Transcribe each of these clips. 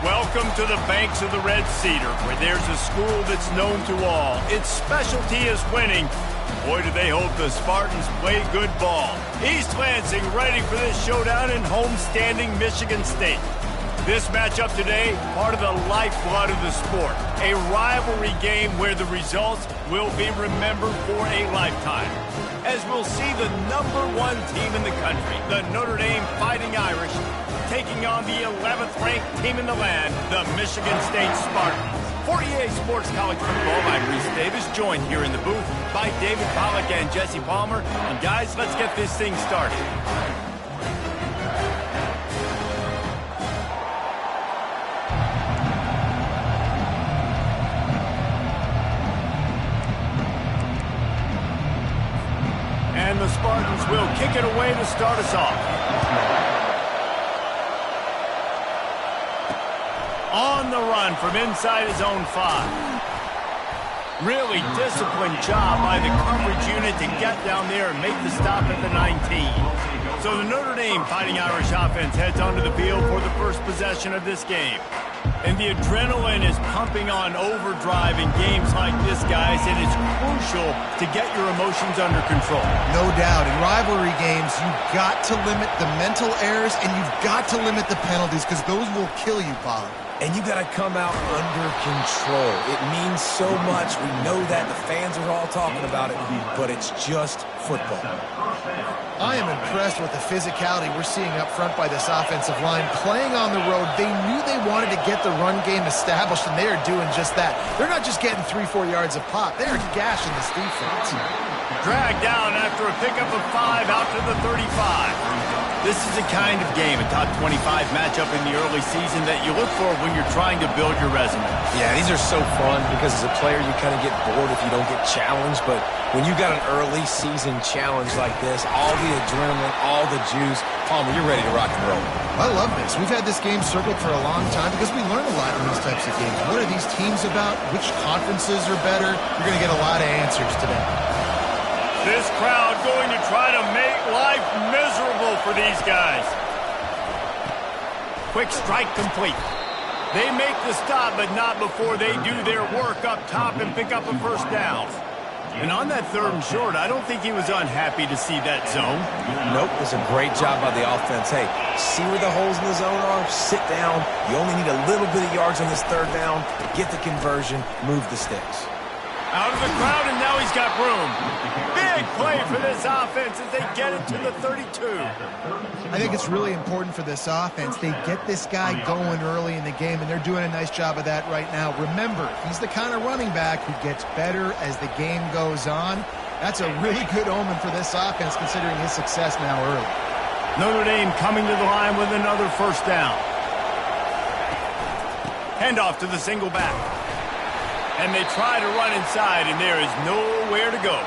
Welcome to the banks of the Red Cedar, where there's a school that's known to all. Its specialty is winning. Boy, do they hope the Spartans play good ball. East Lansing ready for this showdown in homestanding Michigan State. This matchup today, part of the lifeblood of the sport. A rivalry game where the results will be remembered for a lifetime. As we'll see the #1 team in the country, the Notre Dame Fighting Irish, taking on the 11th ranked team in the land, the Michigan State Spartans. For EA Sports College Football, I'm Reese Davis, joined here in the booth by David Pollack and Jesse Palmer. And guys, let's get this thing started. And the Spartans will kick it away to start us off. On the run from inside his own 5. Really disciplined job by the coverage unit to get down there and make the stop at the 19. So the Notre Dame Fighting Irish offense heads onto the field for the first possession of this game. And the adrenaline is pumping on overdrive in games like this, guys, and it's crucial to get your emotions under control. No doubt. In rivalry games, you've got to limit the mental errors, and you've got to limit the penalties, because those will kill you, Pollard. And you got to come out under control. It means so much. We know that. The fans are all talking about it, but it's just football. I am impressed with the physicality we're seeing up front by this offensive line. Playing on the road, they knew they wanted to get the run game established, and they are doing just that. They're not just getting 3-4 yards of pop. They are gashing this defense. Dragged down after a pickup of 5 out to the 35. This is the kind of game, a top 25 matchup in the early season, that you look for when you're trying to build your resume. Yeah, these are so fun because as a player you kind of get bored if you don't get challenged, but when you got an early season challenge like this, all the adrenaline, all the juice, Palmer, you're ready to rock and roll. I love this. We've had this game circled for a long time because we learn a lot in these types of games. What are these teams about? Which conferences are better? You're going to get a lot of answers today. This crowd going to try to make life miserable for these guys. Quick strike complete. They make the stop, but not before they do their work up top and pick up a first down. And on that 3rd and short, I don't think he was unhappy to see that zone. Nope, it was a great job by the offense. Hey, see where the holes in the zone are? Sit down. You only need a little bit of yards on this 3rd down. Get the conversion, move the sticks. Out of the crowd, and now he's got room. Big play for this offense as they get it to the 32. I think it's really important for this offense. They get this guy going early in the game, and they're doing a nice job of that right now. Remember, he's the kind of running back who gets better as the game goes on. That's a really good omen for this offense, considering his success now early. Notre Dame coming to the line with another first down. Handoff to the single back. And they try to run inside, and there is nowhere to go.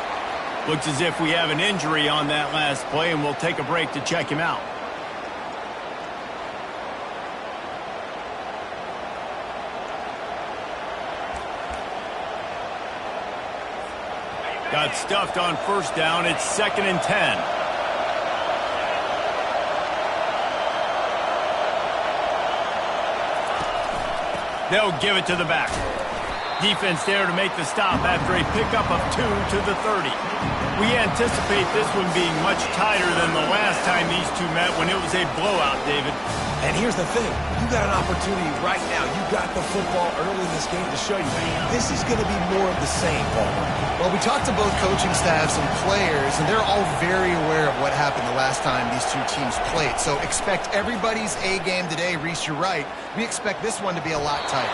Looks as if we have an injury on that last play, and we'll take a break to check him out. Got stuffed on first down. It's 2nd and 10. They'll give it to the back. Defense there to make the stop after a pickup of 2 to the 30. We anticipate this one being much tighter than the last time these two met when it was a blowout, David. And here's the thing. You got an opportunity right now. You got the football early in this game to show you this is going to be more of the same, Paul. Well, we talked to both coaching staffs and players, and they're all very aware of what happened the last time these two teams played. So expect everybody's A game today. Reese, you're right. We expect this one to be a lot tighter.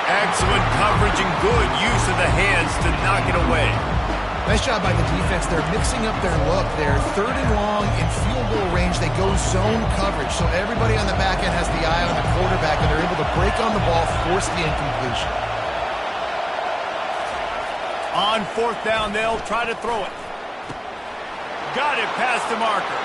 Excellent coverage and good use of the hands to knock it away. Nice job by the defense. They're mixing up their look. They're 3rd and long in field goal range. They go zone coverage. So everybody on the back end has the eye on the quarterback, and they're able to break on the ball, force the incompletion. On 4th down, they'll try to throw it. Got it past the marker.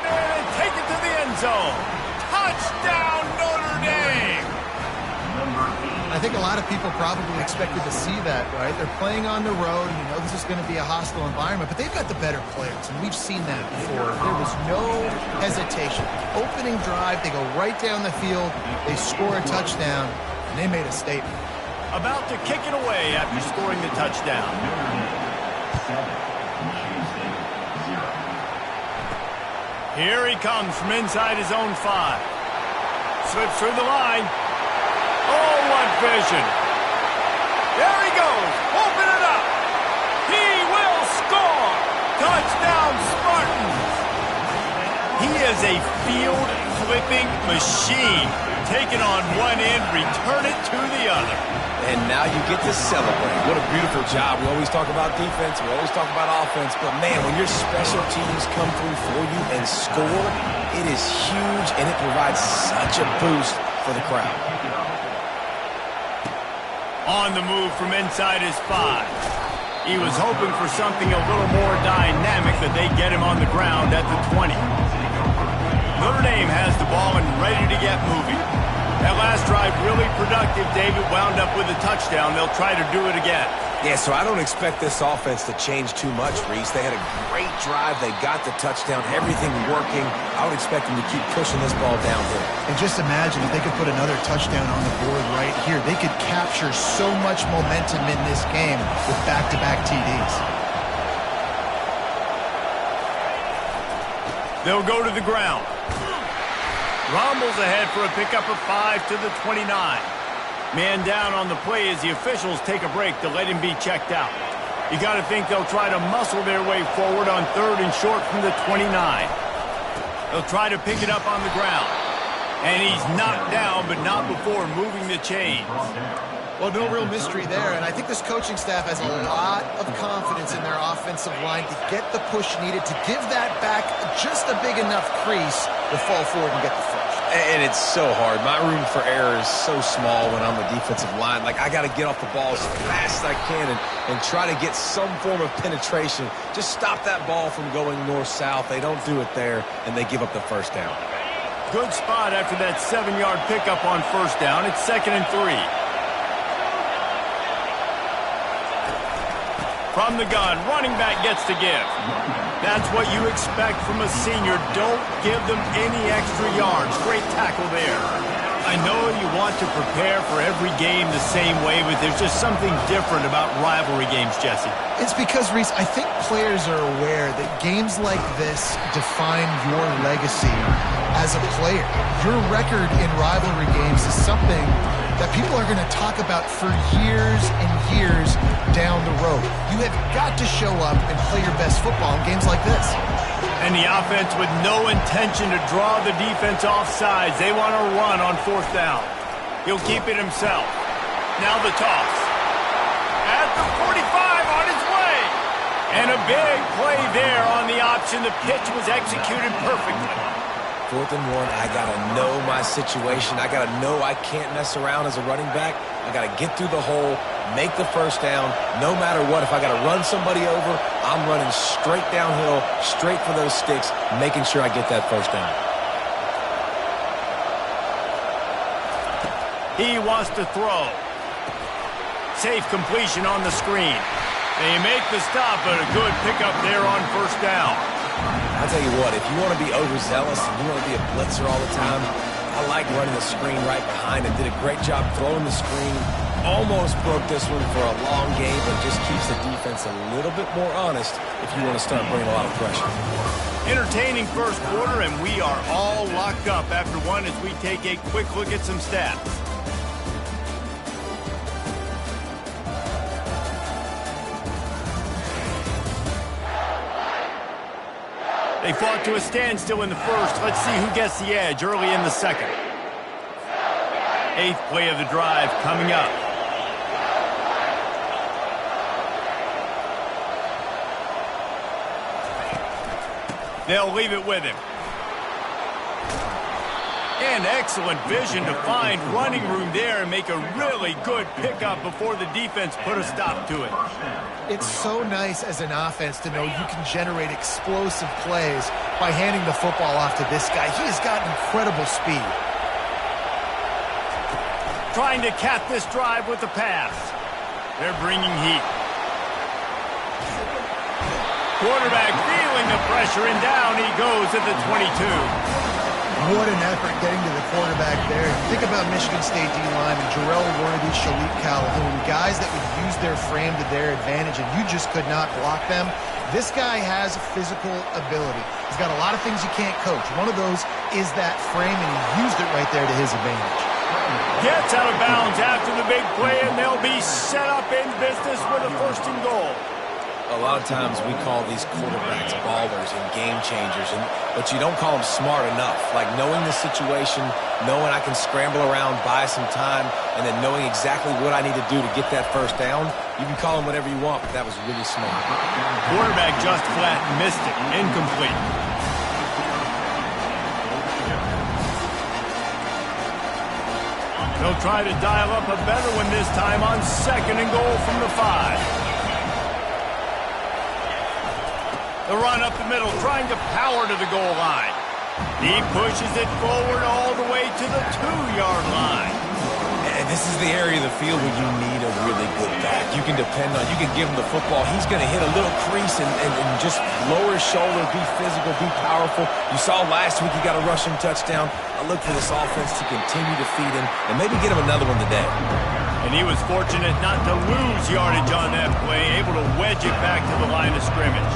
And take it to the end zone. Touchdown, Notre Dame! I think a lot of people probably expected to see that, right? They're playing on the road, and you know this is going to be a hostile environment, but they've got the better players, and we've seen that before. There was no hesitation. Opening drive, they go right down the field, they score a touchdown, and they made a statement. About to kick it away after scoring the touchdown. Here he comes from inside his own 5. Slips through the line. Oh, what vision. There he goes. Open it up. He will score. Touchdown, Spartans. He is a field-flipping machine. Taking on one end, return it to the other. And now you get to celebrate. What a beautiful job. We always talk about defense. We always talk about offense. But, man, when your special teams come through for you and score, it is huge, and it provides such a boost for the crowd. On the move from inside his 5. He was hoping for something a little more dynamic, that they get him on the ground at the 20. Notre Dame has the ball and ready to get moving. That last drive really productive. David wound up with a touchdown. They'll try to do it again. Yeah, so I don't expect this offense to change too much, Reese. They had a great drive. They got the touchdown. Everything working. I would expect them to keep pushing this ball downhill. And just imagine if they could put another touchdown on the board right here. They could capture so much momentum in this game with back-to-back TDs. They'll go to the ground. Rumbles ahead for a pickup of 5 to the 29. Man down on the play as the officials take a break to let him be checked out. You got to think they'll try to muscle their way forward on 3rd and short from the 29. They'll try to pick it up on the ground. And he's knocked down, but not before moving the chains. Well, no real mystery there, and I think this coaching staff has a lot of confidence in their offensive line to get the push needed to give that back just a big enough crease to fall forward and get the first. And it's so hard. My room for error is so small when I'm the defensive line. Like, I got to get off the ball as fast as I can and try to get some form of penetration. Just stop that ball from going north-south. They don't do it there, and they give up the first down. Good spot after that 7-yard pickup on first down. It's 2nd and 3. From the gun, running back gets to give. That's what you expect from a senior. Don't give them any extra yards. Great tackle there. I know you want to prepare for every game the same way, but there's just something different about rivalry games, Jesse. It's because, Reese, I think players are aware that games like this define your legacy as a player. Your record in rivalry games is something that people are going to talk about for years and years down the road. You have got to show up and play your best football in games like this. And the offense with no intention to draw the defense off sides. They want to run on 4th down. He'll keep it himself. Now the toss. At the 45, on his way. And a big play there on the option. The pitch was executed perfectly. 4th and 1, I got to know my situation. I got to know I can't mess around as a running back. I got to get through the hole, make the first down, no matter what. If I got to run somebody over, I'm running straight downhill, straight for those sticks, making sure I get that first down. He wants to throw. Safe completion on the screen. They make the stop, but a good pickup there on first down. I'll tell you what, if you want to be overzealous and you want to be a blitzer all the time, I like running the screen right behind him. Did a great job throwing the screen. Almost broke this one for a long game, but just keeps the defense a little bit more honest if you want to start bringing a lot of pressure. Entertaining first quarter, and we are all locked up after one as we take a quick look at some stats. They fought to a standstill in the first. Let's see who gets the edge early in the second. 8th play of the drive coming up. They'll leave it with him. And excellent vision to find running room there and make a really good pickup before the defense put a stop to it. It's so nice as an offense to know you can generate explosive plays by handing the football off to this guy. He has got incredible speed. Trying to cap this drive with the pass. They're bringing heat. Quarterback feeling the pressure, and down he goes at the 22. What an effort getting to the quarterback there. Think about Michigan State D-lineman, Jarrell Worthy, Shalik Calhoun, guys that would use their frame to their advantage, and you just could not block them. This guy has physical ability. He's got a lot of things you can't coach. One of those is that frame, and he used it right there to his advantage. Gets out of bounds after the big play, and they'll be set up in business with a 1st and goal. A lot of times we call these quarterbacks ballers and game changers, but you don't call them smart enough. Like knowing the situation, knowing I can scramble around, buy some time, and then knowing exactly what I need to do to get that 1st down. You can call them whatever you want, but that was really smart. Quarterback just flat missed it. Incomplete. They'll try to dial up a better one this time on 2nd and goal from the 5. The run up the middle, trying to power to the goal line. He pushes it forward all the way to the 2-yard line. And this is the area of the field where you need a really good back. You can depend on, you can give him the football. He's going to hit a little crease and just lower his shoulder, be physical, be powerful. You saw last week he got a rushing touchdown. I look for this offense to continue to feed him and maybe get him another one today. And he was fortunate not to lose yardage on that play, able to wedge it back to the line of scrimmage.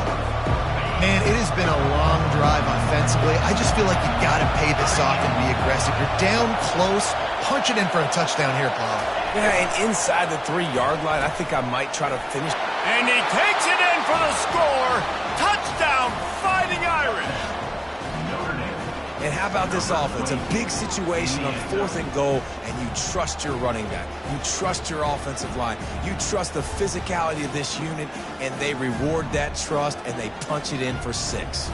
Man, it has been a long drive offensively. I just feel like you got to pay this off and be aggressive. You're down close. Punch it in for a touchdown here, Paul. Yeah, and inside the 3-yard line, I think I might try to finish. And he takes it in for the score. Touchdown, Fighting Irish. And how about this offense? A big situation on 4th and goal, and you trust your running back. You trust your offensive line. You trust the physicality of this unit, and they reward that trust, and they punch it in for 6.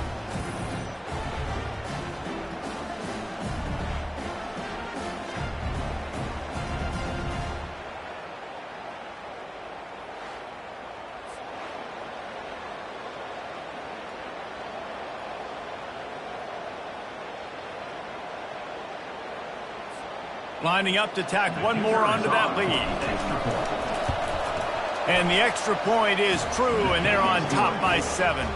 Lining up to tack one more onto that lead. And the extra point is true, and they're on top by 7.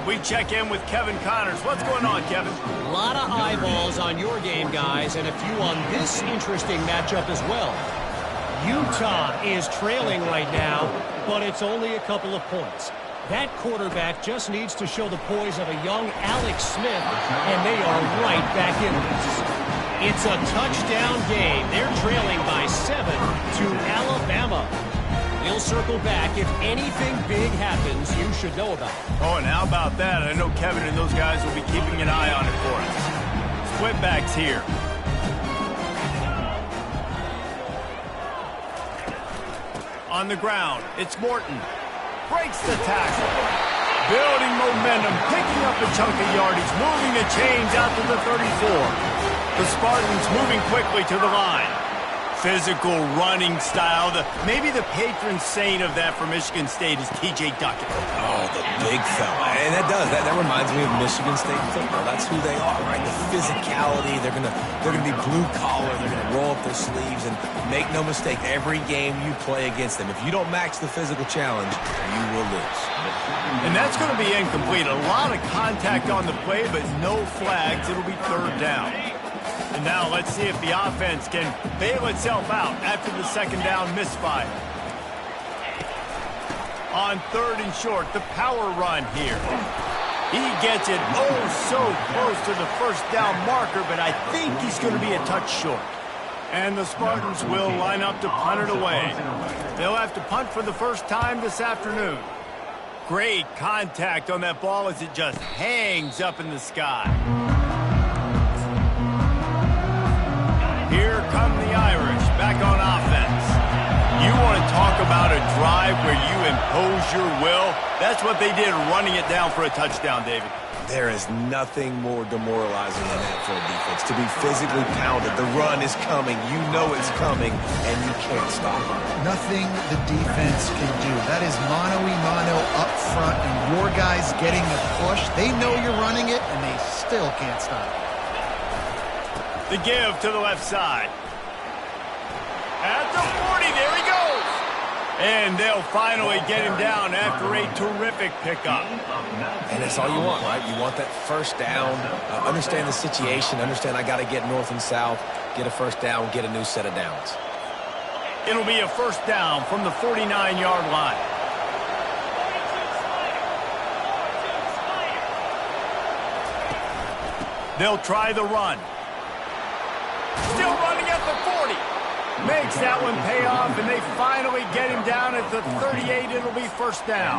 We check in with Kevin Connors. What's going on, Kevin? A lot of eyeballs on your game, guys, and a few on this interesting matchup as well. Utah is trailing right now, but it's only a couple of points. That quarterback just needs to show the poise of a young Alex Smith, and they are right back in this. It's a touchdown game. They're trailing by 7 to Alabama. We'll circle back if anything big happens you should know about. Oh, and how about that? I know Kevin and those guys will be keeping an eye on it for us. Split backs here. On the ground, it's Morton. Breaks the tackle. Building momentum, picking up a chunk of yardage, moving the chains out to the 34. The Spartans moving quickly to the line. Physical running style. Maybe the patron saint of that for Michigan State is T.J. Duckett. Oh, the big fella. And that reminds me of Michigan State football. That's who they are, right? The physicality. They're gonna be blue collar. They're gonna roll up their sleeves, and make no mistake, every game you play against them, if you don't match the physical challenge, you will lose. And that's going to be incomplete. A lot of contact on the play, but no flags. It'll be 3rd down. And now let's see if the offense can bail itself out after the 2nd down misfire. On 3rd and short, the power run here. He gets it so close to the 1st down marker, but I think he's going to be a touch short. And the Spartans will line up to punt it away. They'll have to punt for the first time this afternoon. Great contact on that ball as it just hangs up in the sky. Here come the Irish back on offense. You want to talk about a drive where you impose your will? That's what they did, running it down for a touchdown, David. There is nothing more demoralizing than that for a defense. To be physically pounded. The run is coming. You know it's coming, and you can't stop it. Nothing the defense can do. That is mano-a-mano up front and your guys getting the push, they know you're running it, and they still can't stop it. The give to the left side. At the 40, there he goes. And they'll finally get him down after a terrific pickup. And that's all you want, right? You want that first down, understand the situation, understand I got to get north and south, get a first down, get a new set of downs. It'll be a first down from the 49-yard line. They'll try the run. Still running at the 40. Makes that one pay off, and they finally get him down at the 38. It'll be first down.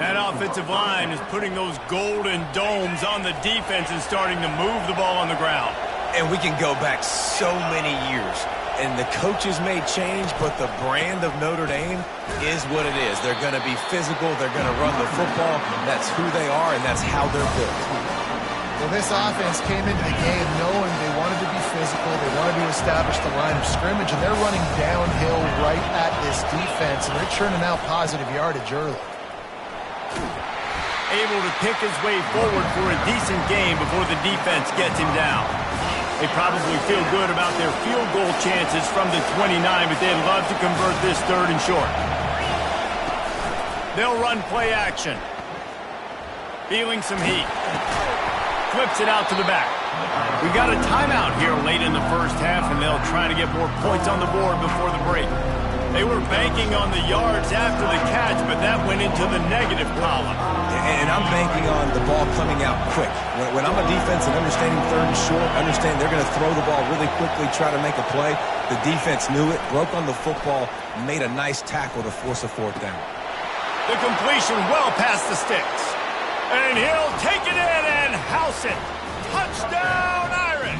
That offensive line is putting those golden domes on the defense and starting to move the ball on the ground. And we can go back so many years. And the coaches may change, but the brand of Notre Dame is what it is. They're going to be physical. They're going to run the football. That's who they are, and that's how they're built. Well, this offense came into the game knowing they wanted to be physical, they wanted to establish the line of scrimmage, and they're running downhill right at this defense, and they're churning out positive yardage early. Able to pick his way forward for a decent game before the defense gets him down. They probably feel good about their field goal chances from the 29, but they'd love to convert this third and short. They'll run play action. Feeling some heat. Flips it out to the back. We got a timeout here late in the first half, and they'll try to get more points on the board before the break. They were banking on the yards after the catch, but that went into the negative column. And I'm banking on the ball coming out quick. When I'm a defense and understanding third and short, understand they're going to throw the ball really quickly, try to make a play. The defense knew it, broke on the football, made a nice tackle to force a fourth down. The completion well past the sticks. And he'll take it in and house it. Touchdown, Irish!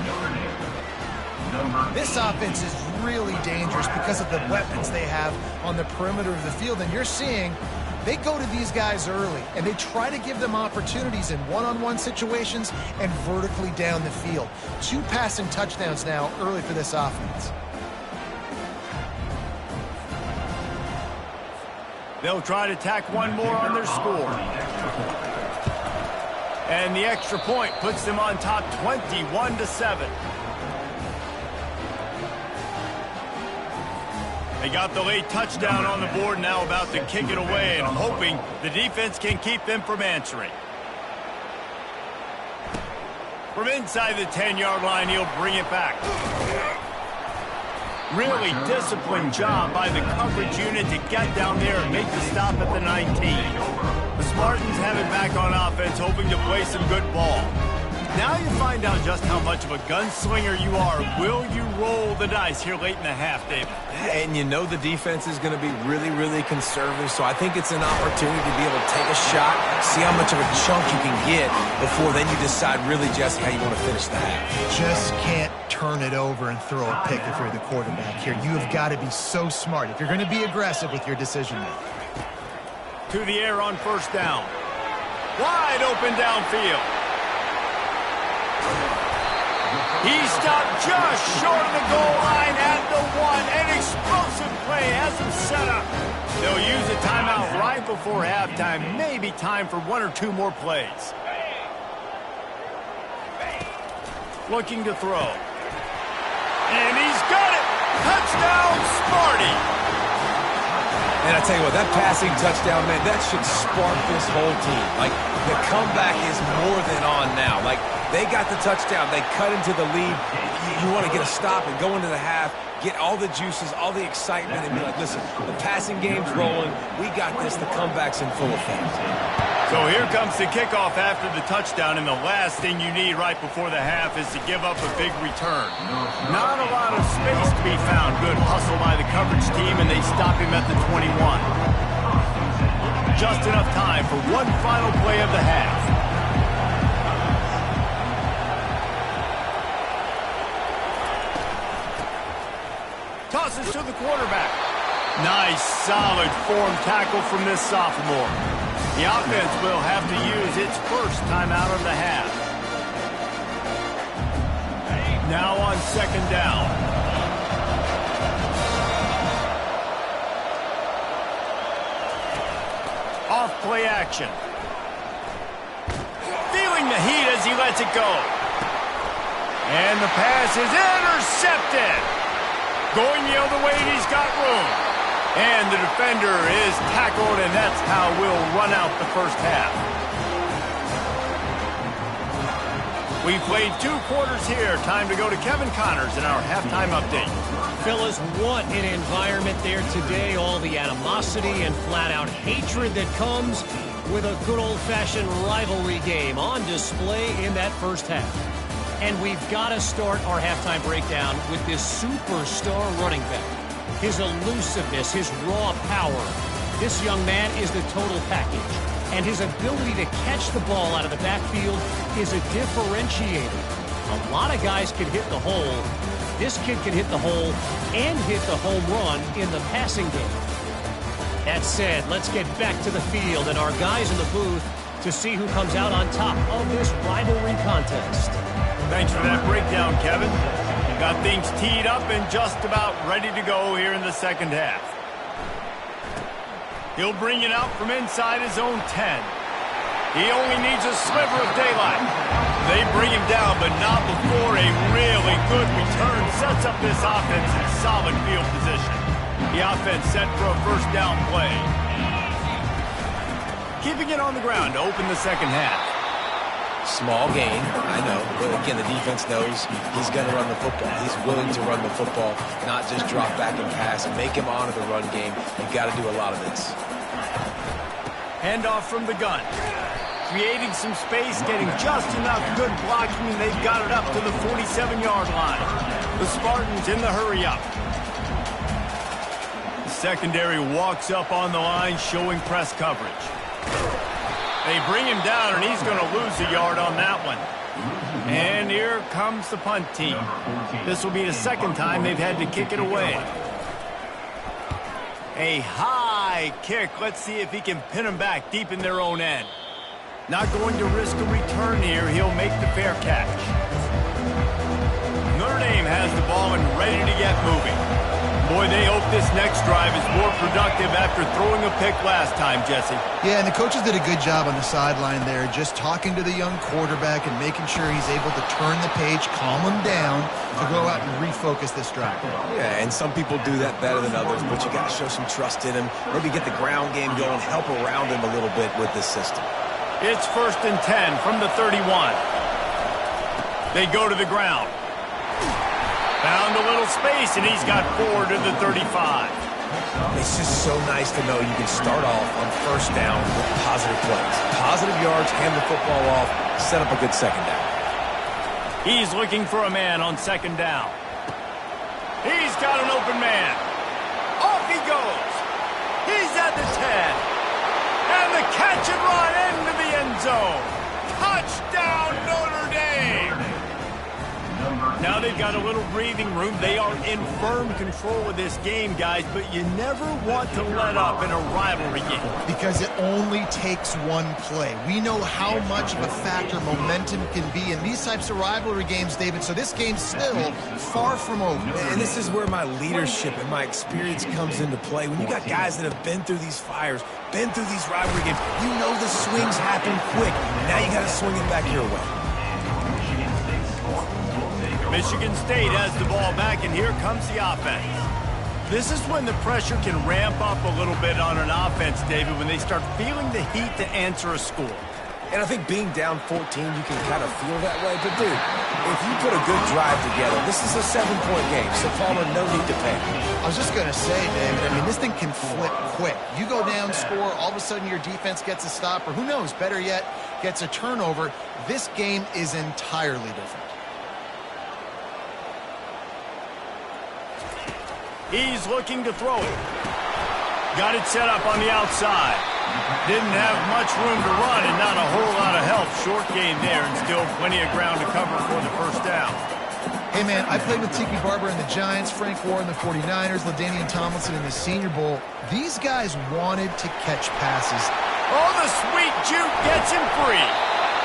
This offense is really dangerous because of the weapons they have on the perimeter of the field. And you're seeing they go to these guys early, and they try to give them opportunities in one-on-one situations and vertically down the field. 2 passing touchdowns now early for this offense. They'll try to tack one more on their score. And the extra point puts them on top 21-7. They got the late touchdown on the board, now about to kick it away and hoping the defense can keep them from answering. From inside the 10-yard line, he'll bring it back. Really disciplined job by the coverage unit to get down there and make the stop at the 19. The Spartans have it back on offense, hoping to play some good ball. Now you find out just how much of a gunslinger you are. Will you roll the dice here late in the half, David? And you know the defense is going to be really, really conservative, so I think it's an opportunity to be able to take a shot, see how much of a chunk you can get before then you decide really just how you want to finish the half. Just can't turn it over and throw a pick if you're the quarterback here. You have got to be so smart if you're going to be aggressive with your decision-making. To the air on first down. Wide open downfield. He stopped just short of the goal line at the 1. An explosive play has him set up. They'll use a timeout right before halftime. Maybe time for 1 or 2 more plays. Looking to throw. And he's got it. Touchdown, Sparty. And I tell you what, that passing touchdown, man, that should spark this whole team. Like, the comeback is more than on now. Like, they got the touchdown. They cut into the lead. You want to get a stop and go into the half, get all the juices, all the excitement, and be like, listen, the passing game's rolling. We got this. The comeback's in full effect. So here comes the kickoff after the touchdown, and the last thing you need right before the half is to give up a big return. Not a lot of space to be found. Good hustle by the coverage team, and they stop him at the 21. Just enough time for one final play of the half. Tosses to the quarterback. Nice, solid form tackle from this sophomore. The offense will have to use its first timeout of the half. Now on second down. Off play action. Feeling the heat as he lets it go. And the pass is intercepted. Going the other way, and he's got room. And the defender is tackled, and that's how we'll run out the first half. We played 2 quarters here. Time to go to Kevin Connors in our halftime update. Fellas, what an environment there today. All the animosity and flat-out hatred that comes with a good old-fashioned rivalry game on display in that first half. And we've got to start our halftime breakdown with this superstar running back. His elusiveness, his raw power. This young man is the total package. And his ability to catch the ball out of the backfield is a differentiator. A lot of guys can hit the hole. This kid can hit the hole and hit the home run in the passing game. That said, let's get back to the field and our guys in the booth to see who comes out on top of this rivalry contest. Thanks for that breakdown, Kevin. Got things teed up and just about ready to go here in the second half. He'll bring it out from inside his own 10. He only needs a sliver of daylight. They bring him down, but not before a really good return sets up this offense in solid field position. The offense set for a first down play. Keeping it on the ground to open the second half. Small gain, I know, but again, the defense knows he's going to run the football. He's willing to run the football, not just drop back and pass and make him honor the run game. You've got to do a lot of this. Handoff from the gun. Creating some space, getting just enough good blocking, and they've got it up to the 47-yard line. The Spartans in the hurry-up. The secondary walks up on the line, showing press coverage. They bring him down, and he's going to lose a yard on that one. And here comes the punt team. This will be the second time they've had to kick it away. A high kick. Let's see if he can pin them back deep in their own end. Not going to risk a return here. He'll make the fair catch. Notre Dame has the ball and ready to get moving. Boy, they hope this next drive is more productive after throwing a pick last time, Jesse. Yeah, and the coaches did a good job on the sideline there, just talking to the young quarterback and making sure he's able to turn the page, calm him down, to go out and refocus this drive. Yeah, and some people do that better than others, but you got to show some trust in him. Maybe get the ground game going, help around him a little bit with this system. It's 1st and 10 from the 31. They go to the ground. Found a little space, and he's got 4 to the 35. It's just so nice to know you can start off on first down with positive plays. Positive yards, hand the football off, set up a good second down. He's looking for a man on second down. He's got an open man. Off he goes. He's at the 10. And the catch and run into the end zone. Touchdown, Notre Dame. Now they've got a little breathing room. They are in firm control of this game, guys, but you never want to let up in a rivalry game. Because it only takes one play. We know how much of a factor momentum can be in these types of rivalry games, David, so this game's still far from over. And this is where my leadership and my experience comes into play. When you got guys that have been through these fires, been through these rivalry games, you know the swings happen quick. Now you got to swing it back your way. Michigan State has the ball back, and here comes the offense. This is when the pressure can ramp up a little bit on an offense, David, when they start feeling the heat to answer a score. And I think being down 14, you can kind of feel that way. But, dude, if you put a good drive together, this is a 7-point game, so Palmer, no need to panic. I was just going to say, David, I mean, this thing can flip quick. You go down, score, all of a sudden your defense gets a stop, or who knows, better yet, gets a turnover. This game is entirely different. He's looking to throw it. Got it set up on the outside. Didn't have much room to run and not a whole lot of help. Short game there and still plenty of ground to cover for the first down. Hey, man, I played with Tiki Barber in the Giants, Frank Warren in the 49ers, LaDainian Tomlinson in the Senior Bowl. These guys wanted to catch passes. Oh, the sweet juke gets him free.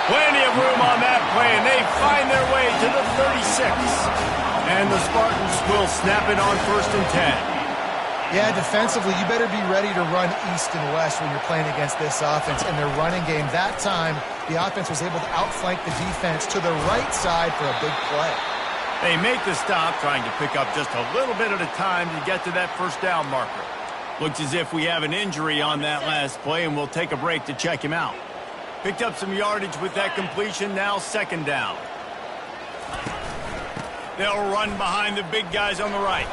Plenty of room on that play, and they find their way to the 36. And the Spartans will snap it on 1st and 10. Yeah, defensively, you better be ready to run east and west when you're playing against this offense. And their running game, that time, the offense was able to outflank the defense to the right side for a big play. They make the stop, trying to pick up just a little bit at a time to get to that first down marker. Looks as if we have an injury on that last play, and we'll take a break to check him out. Picked up some yardage with that completion, now second down. They'll run behind the big guys on the right.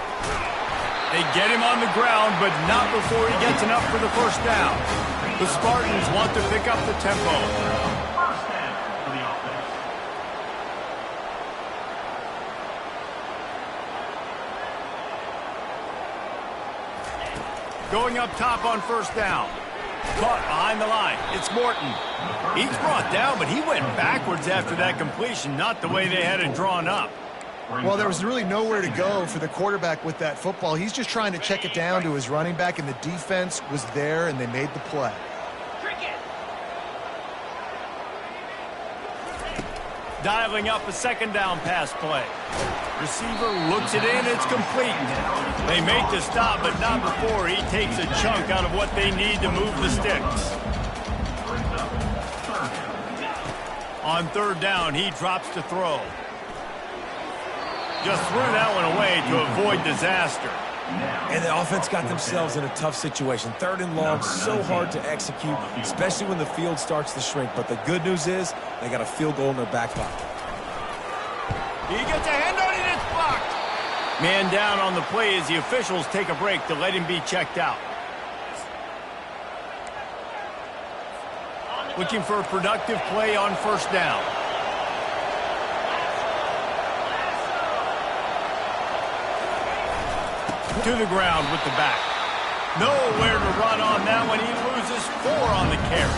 They get him on the ground, but not before he gets enough for the first down. The Spartans want to pick up the tempo. Going up top on first down. Caught behind the line. It's Morton. He's brought down, but he went backwards after that completion, not the way they had it drawn up. Well, there was really nowhere to go for the quarterback with that football. He's just trying to check it down to his running back, and the defense was there, and they made the play. Dialing up a second down pass play. Receiver looks it in, it's complete. They make the stop, but not before he takes a chunk out of what they need to move the sticks. On third down, he drops to throw. Just threw that one away to avoid disaster. And the offense got themselves in a tough situation. Third and long, so hard to execute, especially when the field starts to shrink. But the good news is they got a field goal in their back pocket. He gets a hand on it, it's blocked. Man down on the play as the officials take a break to let him be checked out. Looking for a productive play on first down. To the ground with the back. Nowhere to run on that one. He loses 4 on the carry.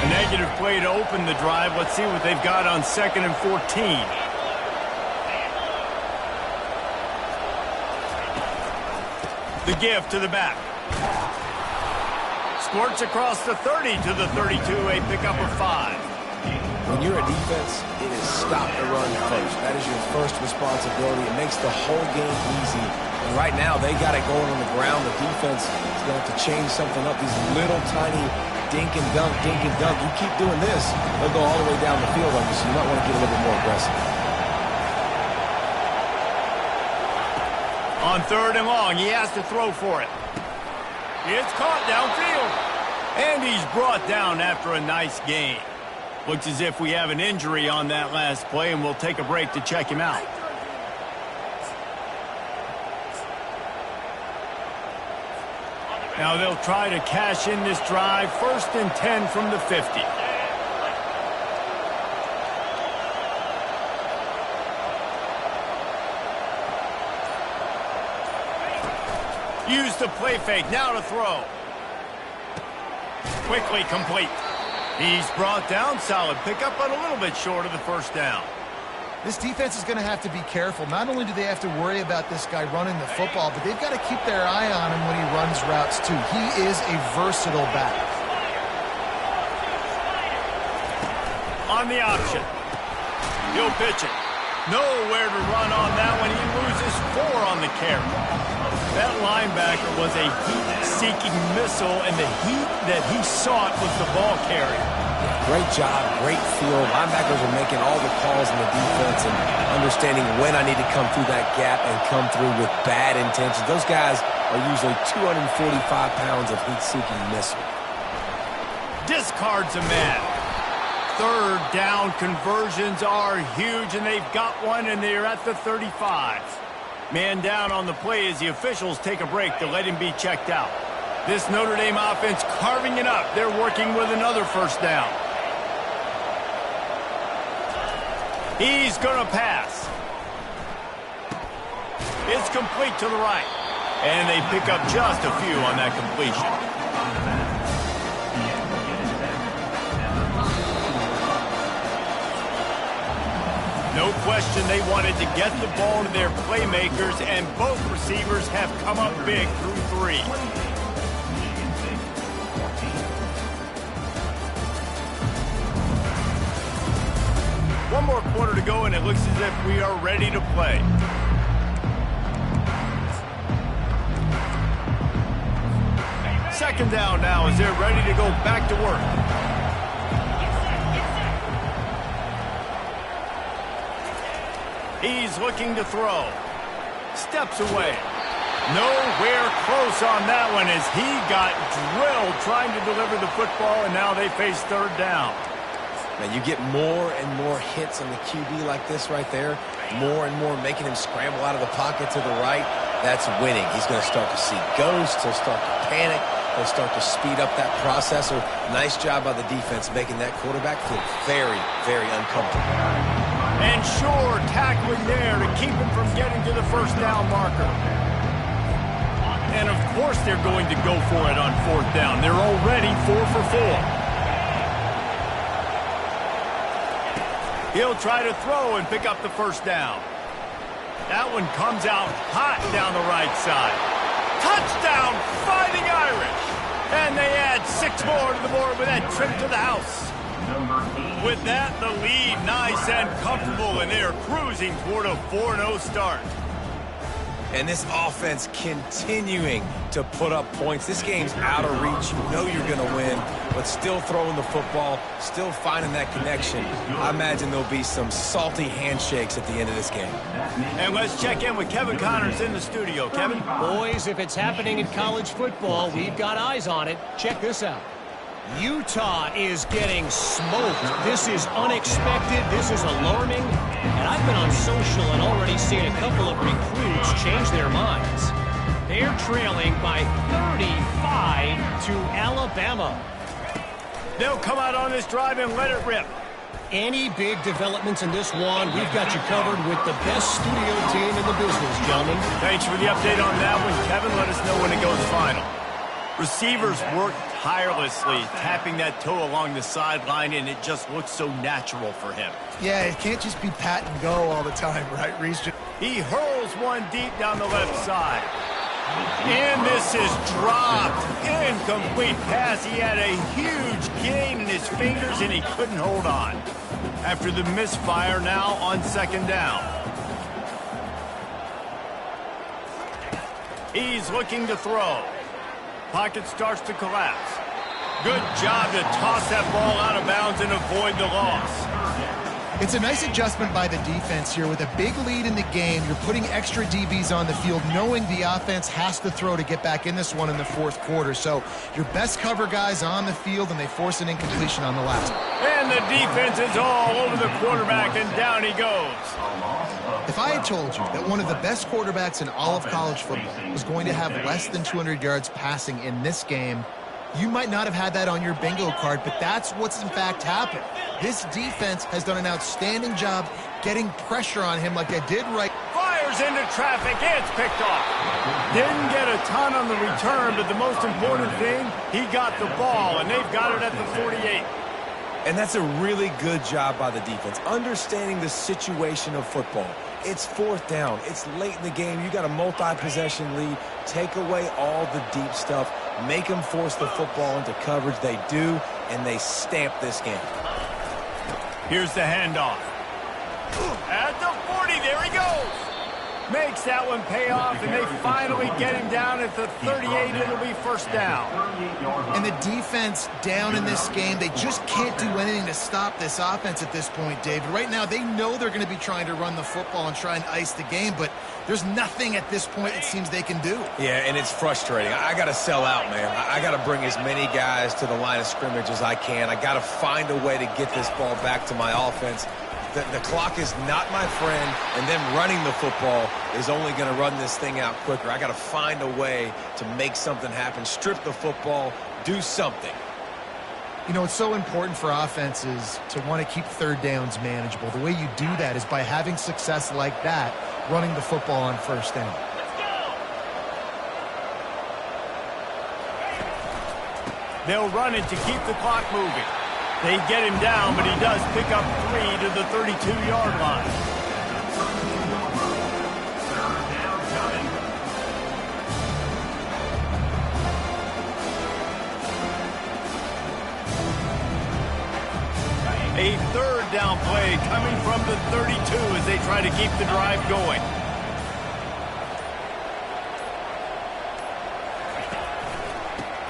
A negative play to open the drive. Let's see what they've got on 2nd and 14. The give to the back. Squirts across the 30 to the 32, a pickup of 5. When you're a defense, it is stop the run first. That is your first responsibility. It makes the whole game easy. And right now, they got it going on the ground. The defense is going to have to change something up. These little tiny dink and dunk, dink and dunk. You keep doing this, they'll go all the way down the field on you, so you might want to get a little bit more aggressive. On third and long, he has to throw for it. It's caught downfield. And he's brought down after a nice gain. Looks as if we have an injury on that last play, and we'll take a break to check him out. Now they'll try to cash in this drive. 1st and 10 from the 50. Use the play fake, now to throw. Quickly complete. He's brought down, solid pickup, but a little bit short of the first down. This defense is going to have to be careful. Not only do they have to worry about this guy running the football, but they've got to keep their eye on him when he runs routes too. He is a versatile back. On the option. He'll pitch it. Nowhere to run on that one. He loses 4 on the carry. That linebacker was a heat-seeking missile, and the heat that he sought was the ball carrier. Great job, great feel. Linebackers are making all the calls in the defense and understanding when I need to come through that gap and come through with bad intentions. Those guys are usually 245 pounds of heat-seeking missile. Discards a man. Third down conversions are huge, and they've got one, and they're at the 35. Man down on the play as the officials take a break to let him be checked out. This Notre Dame offense carving it up. They're working with another first down. He's going to pass. It's complete to the right. And they pick up just a few on that completion. No question they wanted to get the ball to their playmakers, and both receivers have come up big through 3. One more quarter to go, and it looks as if we are ready to play. Second down now as they're ready to go back to work. He's looking to throw. Steps away. Nowhere close on that one as he got drilled trying to deliver the football, and now they face third down. Now, you get more and more hits on the QB like this right there, more and more making him scramble out of the pocket to the right. That's winning. He's going to start to see ghosts. He'll start to panic. He'll start to speed up that process. So, nice job by the defense making that quarterback feel very, very uncomfortable. And sure, tackling there to keep him from getting to the first down marker. And, of course, they're going to go for it on fourth down. They're already 4 for 4. He'll try to throw and pick up the first down. That one comes out hot down the right side. Touchdown, Fighting Irish! And they add 6 more to the board with that trip to the house. With that, the lead nice and comfortable, and they are cruising toward a 4-0 start. And this offense continuing to put up points. This game's out of reach. You know you're going to win, but still throwing the football, still finding that connection. I imagine there'll be some salty handshakes at the end of this game. And let's check in with Kevin Connors in the studio. Kevin? Boys, if it's happening in college football, we've got eyes on it. Check this out. Utah is getting smoked. This is unexpected. This is alarming. And I've been on social and already seen a couple of recruits change their minds. They're trailing by 35 to Alabama. They'll come out on this drive and let it rip. Any big developments in this one, we've got you covered with the best studio team in the business, gentlemen. Thanks for the update on that one, Kevin. Let us know when it goes final. Receivers work tirelessly, tapping that toe along the sideline, and it just looks so natural for him. Yeah, it can't just be pat and go all the time, right, Reese? He hurls one deep down the left side. And this is dropped. Incomplete pass. He had a huge gain in his fingers, and he couldn't hold on. After the misfire, now on second down. He's looking to throw. Pocket starts to collapse. Good job to toss that ball out of bounds and avoid the loss. It's a nice adjustment by the defense here. With a big lead in the game, you're putting extra DBs on the field, knowing the offense has to throw to get back in this one in the fourth quarter. So your best cover guys on the field, and they force an incompletion on the last one. And the defense is all over the quarterback, and down he goes. If I had told you that one of the best quarterbacks in all of college football was going to have less than 200 yards passing in this game, you might not have had that on your bingo card, but that's what's in fact happened. This defense has done an outstanding job getting pressure on him like they did right. Fires into traffic. It's picked off. Didn't get a ton on the return, but the most important thing, he got the ball, and they've got it at the 48. And that's a really good job by the defense, understanding the situation of football. It's fourth down. It's late in the game. You got a multi-possession lead. Take away all the deep stuff. Make them force the football into coverage. They do, and they stamp this game. Here's the handoff. At the 40, there he goes. Makes that one pay off, and they finally get him down at the 38. It'll be first down. And the defense down in this game, they just can't do anything to stop this offense at this point, David. Right now, they know they're going to be trying to run the football and try and ice the game, but there's nothing at this point it seems they can do. Yeah, and it's frustrating. I got to sell out, man. I got to bring as many guys to the line of scrimmage as I can. I got to find a way to get this ball back to my offense. The clock is not my friend, and then running the football is only going to run this thing out quicker. I got to find a way to make something happen, strip the football, do something. You know, it's so important for offenses to want to keep third downs manageable. The way you do that is by having success like that, running the football on first down. They'll run it to keep the clock moving. They get him down, but he does pick up 3 to the 32-yard line. A third down play coming from the 32 as they try to keep the drive going.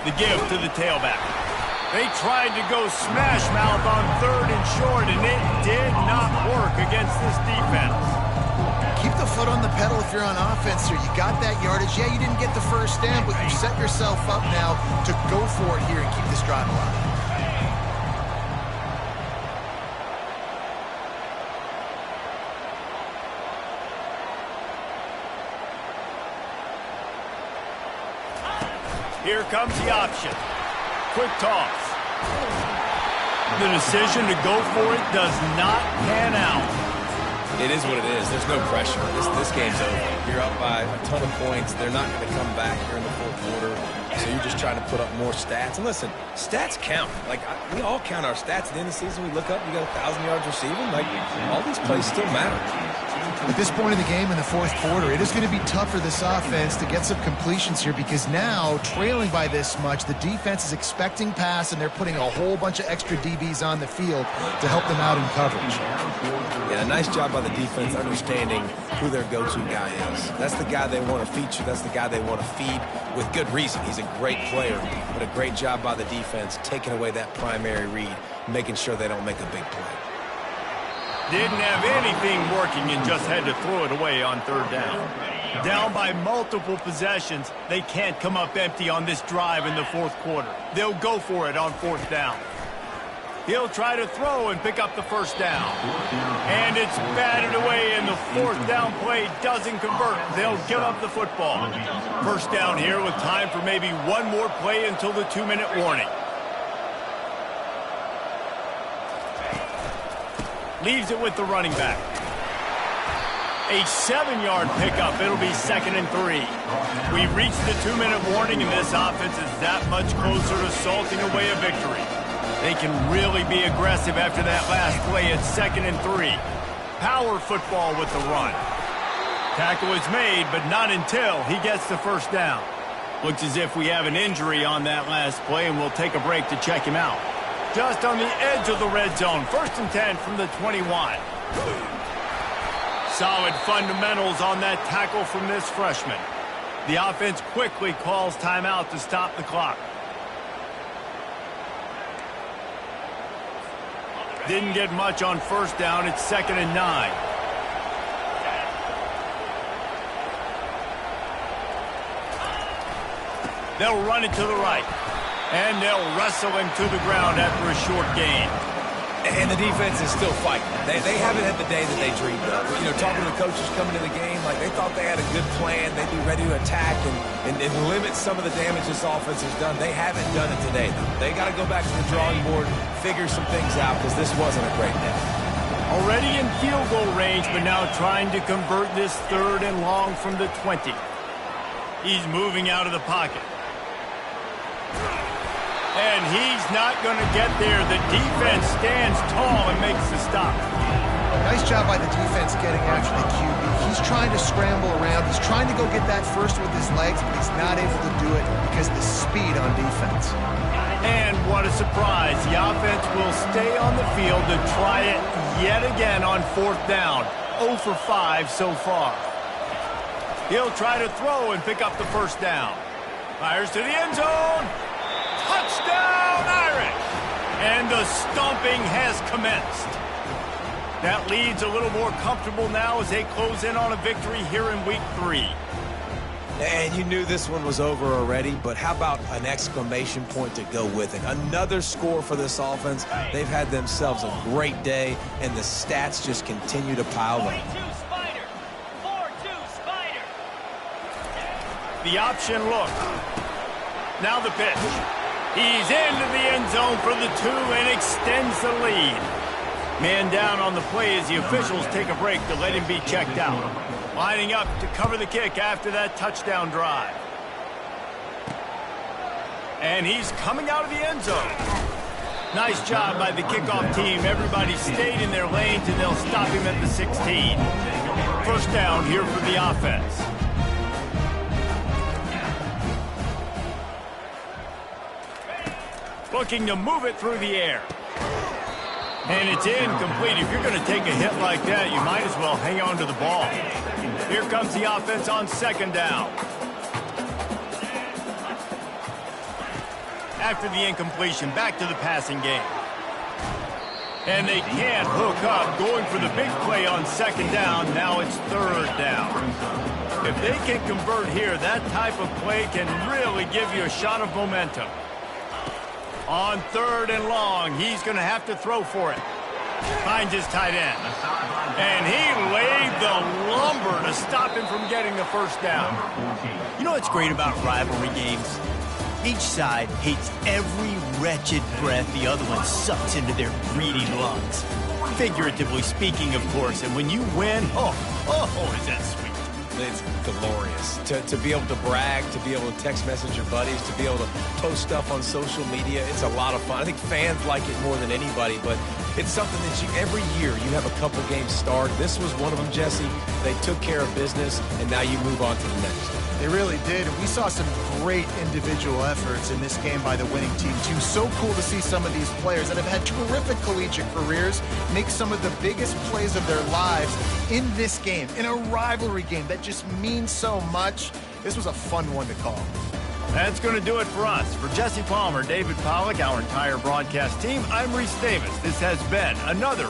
The give to the tailback. They tried to go smash mouth on 3rd and short, and it did not work against this defense. Keep the foot on the pedal if you're on offense here. You got that yardage. Yeah, you didn't get the first down, but you set yourself up now to go for it here and keep this drive alive. Here comes the option. Quick toss. The decision to go for it does not pan out. It is what it is. There's no pressure. This game's over. You're up by a ton of points. They're not going to come back here in the fourth quarter. So you're just trying to put up more stats. And listen, stats count. Like, we all count our stats at the end of the season. We look up, you got 1,000 yards receiving. Like, all these plays still matter. At this point in the game in the fourth quarter, it is going to be tough for this offense to get some completions here because now, trailing by this much, the defense is expecting pass, and they're putting a whole bunch of extra DBs on the field to help them out in coverage. Yeah, a nice job by the defense understanding who their go-to guy is. That's the guy they want to feature. That's the guy they want to feed with good reason. He's a great player, but a great job by the defense taking away that primary read, making sure they don't make a big play. Didn't have anything working and just had to throw it away on 3rd down. Down by multiple possessions, they can't come up empty on this drive in the fourth quarter. They'll go for it on 4th down. He'll try to throw and pick up the 1st down. And it's batted away, and the 4th down play doesn't convert. They'll give up the football. 1st down here with time for maybe one more play until the 2-minute warning. Leaves it with the running back. A 7-yard pickup. It'll be 2nd and 3. We've reached the 2-minute warning, and this offense is that much closer to salting away a victory. They can really be aggressive after that last play at 2nd and 3. Power football with the run. Tackle is made, but not until he gets the 1st down. Looks as if we have an injury on that last play, and we'll take a break to check him out. Just on the edge of the red zone. 1st and 10 from the 21. Solid fundamentals on that tackle from this freshman. The offense quickly calls timeout to stop the clock. Didn't get much on 1st down. It's 2nd and 9. They'll run it to the right. And they'll wrestle him to the ground after a short gain. And the defense is still fighting. They haven't had the day that they dreamed of. You know, talking to the coaches coming to the game, like they thought they had a good plan. They'd be ready to attack and limit some of the damage this offense has done. They haven't done it today, though. They got to go back to the drawing board, figure some things out, because this wasn't a great day. Already in field goal range, but now trying to convert this 3rd and long from the 20. He's moving out of the pocket. And he's not going to get there. The defense stands tall and makes the stop. Nice job by the defense getting after the QB. He's trying to scramble around. He's trying to go get that first with his legs, but he's not able to do it because of the speed on defense. And what a surprise. The offense will stay on the field to try it yet again on 4th down. 0 for 5 so far. He'll try to throw and pick up the 1st down. Fires to the end zone. Touchdown, Irish! And the stomping has commenced. That lead's a little more comfortable now as they close in on a victory here in Week 3. And you knew this one was over already, but how about an exclamation point to go with it? Another score for this offense. They've had themselves a great day, and the stats just continue to pile up. 4-2 Spider. 4-2 Spider. The option look. Now the pitch. He's into the end zone for the 2 and extends the lead. Man down on the play as the officials take a break to let him be checked out. Lining up to cover the kick after that touchdown drive. And he's coming out of the end zone. Nice job by the kickoff team. Everybody stayed in their lanes, and they'll stop him at the 16. 1st down here for the offense. Looking to move it through the air. And it's incomplete. If you're going to take a hit like that, you might as well hang on to the ball. Here comes the offense on second down. After the incompletion, back to the passing game. And they can't hook up, going for the big play on second down. Now it's third down. If they can convert here, that type of play can really give you a shot of momentum. On third and long, he's going to have to throw for it. Finds his tight end. And he laid the lumber to stop him from getting the first down. You know what's great about rivalry games? Each side hates every wretched breath the other one sucks into their greedy lungs. Figuratively speaking, of course. And when you win, oh, is that sweet. It's glorious. To be able to brag, to be able to text message your buddies, to be able to post stuff on social media, it's a lot of fun. I think fans like it more than anybody, but it's something that every year you have a couple games start. This was one of them, Jesse. They took care of business, and now you move on to the next. They really did, and we saw some great individual efforts in this game by the winning team, too. So cool to see some of these players that have had terrific collegiate careers make some of the biggest plays of their lives in this game, in a rivalry game that just means so much. This was a fun one to call. That's going to do it for us. For Jesse Palmer, David Pollack, our entire broadcast team, I'm Reese Davis. This has been another